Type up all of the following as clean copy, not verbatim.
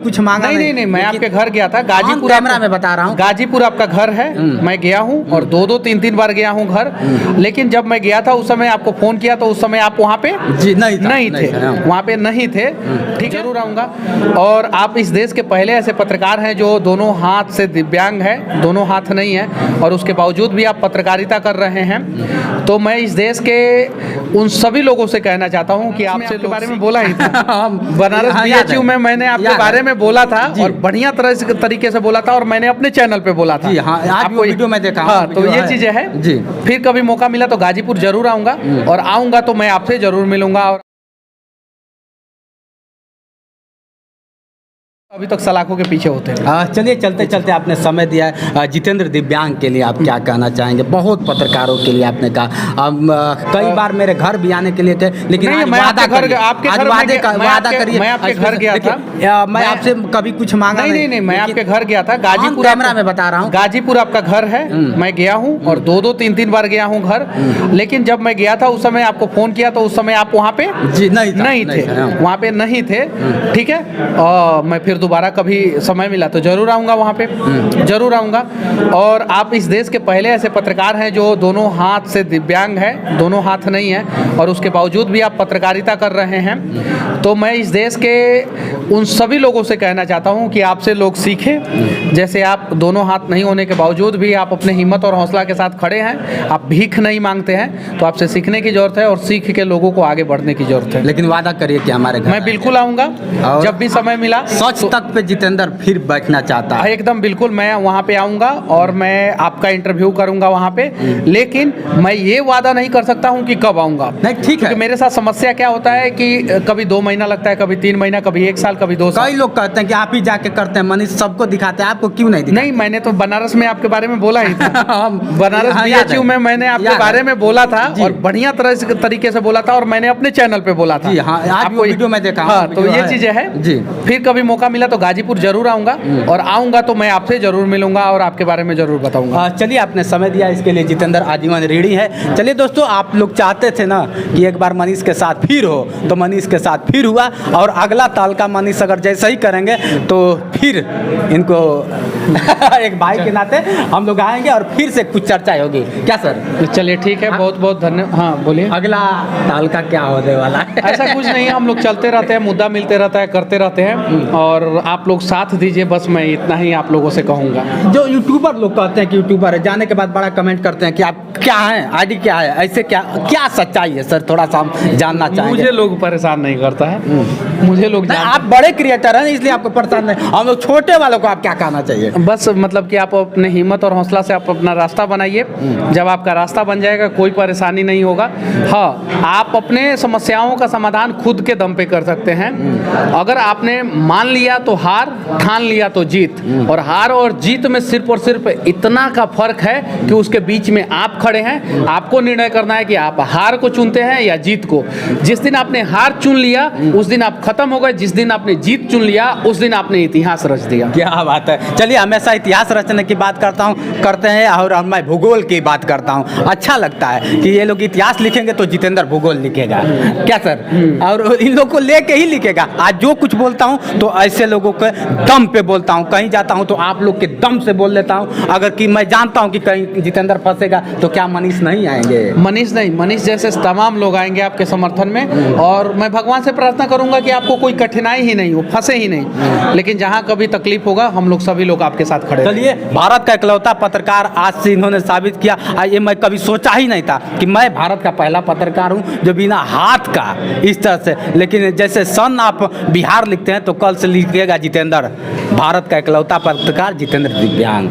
कुछ मांगा नहीं, मैं आपके घर गया था गाजीपुर, कैमरा में बता रहा हूँ, गाजीपुर आपका घर है। मैं गया हूँ और 2-3 बार गया हूँ घर। लेकिन जब मैं गया था उस समय आपको फोन किया तो उस समय आप वहाँ पे जी नहीं थे, वहाँ पे नहीं थे। ठीक, जरूर आऊँगा। और आप इस देश के पहले ऐसे पत्रकार हैं जो दोनों हाथ से दिव्यांग है, दोनों हाथ नहीं है, और उसके बावजूद भी आप पत्रकारिता कर रहे हैं। तो मैं इस देश के उन सभी लोगों से कहना चाहता हूँ कि आपसे के बारे में बोला ही था बनारस बीएचयू में मैंने आपके बारे में बोला था और बढ़िया तरीके से बोला था, और मैंने अपने चैनल पे बोला था। आपको वीडियो में देखा। हाँ, तो ये चीजें हैं जी। फिर कभी मौका मिला तो गाजीपुर जरूर आऊँगा, और आऊँगा तो मैं आपसे जरूर मिलूंगा। और अभी तक सलाखों के पीछे होते हैं। चलिए चलते चलते आपने समय दिया है। जितेंद्र दिव्यांग के लिए आप क्या कहना चाहेंगे? बहुत पत्रकारों के लिए आपने कहा, कई बार मेरे घर भी आने के लिए थे, लेकिन मैं आपके घर करिए। मैं आपके घर गया था, मैं आपसे कभी कुछ मांगा नहीं, मैं आपके घर गया था गाजीपुर, कैमरा में बता रहा हूँ, गाजीपुर आपका घर है। मैं गया हूँ और 2-3 बार गया हूँ घर। लेकिन जब मैं गया था उस समय आपको फोन किया तो उस समय आप वहाँ पे नहीं थे, वहाँ पे नहीं थे। ठीक है, मैं फिर दोबारा कभी समय मिला तो जरूर आऊँगा, वहाँ पे जरूर आऊँगा। और आप इस देश के पहले ऐसे पत्रकार हैं जो दोनों हाथ से दिव्यांग है, दोनों हाथ नहीं है, और उसके बावजूद भी आप पत्रकारिता कर रहे हैं। तो मैं इस देश के उन सभी लोगों से कहना चाहता हूँ कि आपसे लोग सीखें। जैसे आप दोनों हाथ नहीं होने के बावजूद भी आप अपने हिम्मत और हौसला के साथ खड़े हैं, आप भीख नहीं मांगते हैं, तो आपसे सीखने की जरूरत है और सीख के लोगों को आगे बढ़ने की जरूरत है। लेकिन वादा करिए कि हमारे घर मैं बिल्कुल आऊँगा जब भी समय मिला। सच तक पे जितेंद्र फिर बैठना चाहता है। एकदम बिल्कुल, मैं वहाँ पे आऊँगा और मैं आपका इंटरव्यू करूँगा वहाँ पे। लेकिन मैं ये वादा नहीं कर सकता हूँ कि कब आऊँगा। नहीं, ठीक है। मेरे साथ समस्या क्या होता है कि कभी 2 महीना लगता है, कभी 3 महीना, कभी 1 साल, कभी 2 साल। कई लोग कहते हैं कि आप ही जाके करते हैं, मनीष सबको दिखाते हैं, आपको क्यों नहीं दिखाते? नहीं, मैंने तो बनारस में आपके बारे में बोला ही था बनारस बीएचयू में मैंने आपके बारे में बोला था और बढ़िया तरीके से बोला था, और मैंने अपने चैनल पे बोला था। आपको वीडियो में देखा। हाँ, तो ये चीजें हैं जी। फिर कभी मौका मिला तो गाजीपुर जरूर आऊँगा, और आऊँगा तो मैं आपसे जरूर मिलूंगा और आपके बारे में जरूर बताऊंगा। चलिए, आपने समय दिया इसके लिए जितेंद्र आजीवन ऋणी है। चलिए दोस्तों, आप लोग चाहते थे ना कि एक बार मनीष के साथ फिर हो, तो मनीष के साथ फिर हुआ, और अगला ताल का मनीष अगर जैसा ही करेंगे तो फिर इनको एक भाई के नाते हम लोग आएंगे और फिर से कुछ चर्चा होगी। क्या सर? चलिए ठीक है, बहुत बहुत धन्यवाद। हाँ बोलिए। अगला ताल का क्या होने वाला है? ऐसा कुछ नहीं है, हम लोग चलते रहते हैं, मुद्दा मिलते रहता है, करते रहते हैं, और आप लोग साथ दीजिए, बस मैं इतना ही आप लोगों से कहूँगा। जो यूट्यूबर लोग कहते हैं कि यूट्यूबर है, जाने के बाद बड़ा कमेंट करते हैं कि आप क्या हैं, आईडी क्या है, ऐसे क्या सच्चाई है सर? थोड़ा सा हम जानना चाहेंगे। मुझे लोग परेशान नहीं करता है, मुझे लोग आप बड़े क्रिएटर हैं इसलिए आपको परेशान नहीं। हम लोग छोटे वालों को आप क्या कहना चाहिए? बस मतलब कि आप अपने हिम्मत और हौसला से आप अपना रास्ता बनाइए। जब आपका रास्ता बन जाएगा कोई परेशानी नहीं होगा। हाँ, आप अपने समस्याओं का समाधान खुद के दम पे कर सकते हैं। अगर आपने मान लिया तो हार, ठान लिया तो जीत, और हार और जीत में सिर्फ और सिर्फ इतना का फर्क है कि उसके बीच में आप खड़े हैं। आपको निर्णय करना है कि आप हार को चुनते हैं या जीत को। जिस दिन आपने हार चुन लिया उस दिन आप खत्म हो गए, जिस दिन आपने जीत चुन लिया उस दिन आपने इतिहास रच दिया। क्या बात है। चलिए, हमेशा इतिहास रचने की बात करते हैं और मैं भूगोल की बात करता हूँ। अच्छा लगता है कि ये लोग इतिहास लिखेंगे तो जितेंद्र भूगोल लिखेगा। क्या सर? और इन लोग को लेके ही लिखेगा। आज जो कुछ बोलता हूँ तो ऐसे लोगों के दम पे बोलता हूँ। कहीं जाता हूँ तो आप लोग के दम से बोल लेता हूँ। अगर कि मैं जानता हूँ कि कहीं जितेंद्र फंसेगा तो क्या मनीष नहीं आएंगे? मनीष नहीं, मनीष जैसे तमाम लोग आएंगे आपके समर्थन में, और मैं भगवान से प्रार्थना करूंगा कि आपको कोई कठिनाई ही नहीं हो, फंसे ही नहीं। लेकिन जहाँ कभी तकलीफ होगा हम लोग सभी लोग आपके साथ खड़े। चलिए, भारत का इकलौता पत्रकार आज से इन्होंने साबित किया। ये मैं कभी सोचा ही नहीं था कि मैं भारत का पहला पत्रकार हूँ जो बिना हाथ का इस तरह से। लेकिन जैसे सन आप बिहार लिखते हैं तो कल से लिखिएगा जितेंद्र, भारत का इकलौता पत्रकार जितेंद्र दिव्यांग।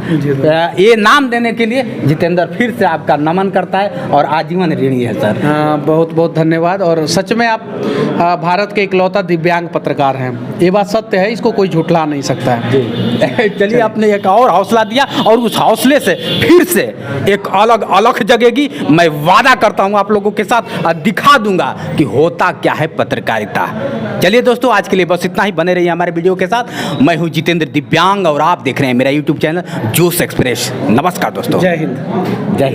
ये नाम देने के लिए जितेंद्र फिर से आपका नमन करता है और आजीवन ऋणी है सर। बहुत बहुत धन्यवाद। और सच में आप भारत के इकलौता दिव्यांग पत्रकार हैं, ये बात सत्य है, इसको कोई झुठला नहीं सकता है। चलिए, आपने एक और हौसला दिया और उस हौसले से फिर से एक अलग अलख जगेगी। मैं वादा करता हूँ आप लोगों के साथ, दिखा दूंगा कि होता क्या है पत्रकारिता। चलिए दोस्तों, आज के लिए बस इतना ही। बने रहिए हमारे वीडियो के साथ। मैं हूँ जितेंद्र दिव्यांग और आप देख रहे हैं मेरा यूट्यूब चैनल जोश एक्सप्रेस। नमस्कार दोस्तों। जय हिंद। जय हिंद।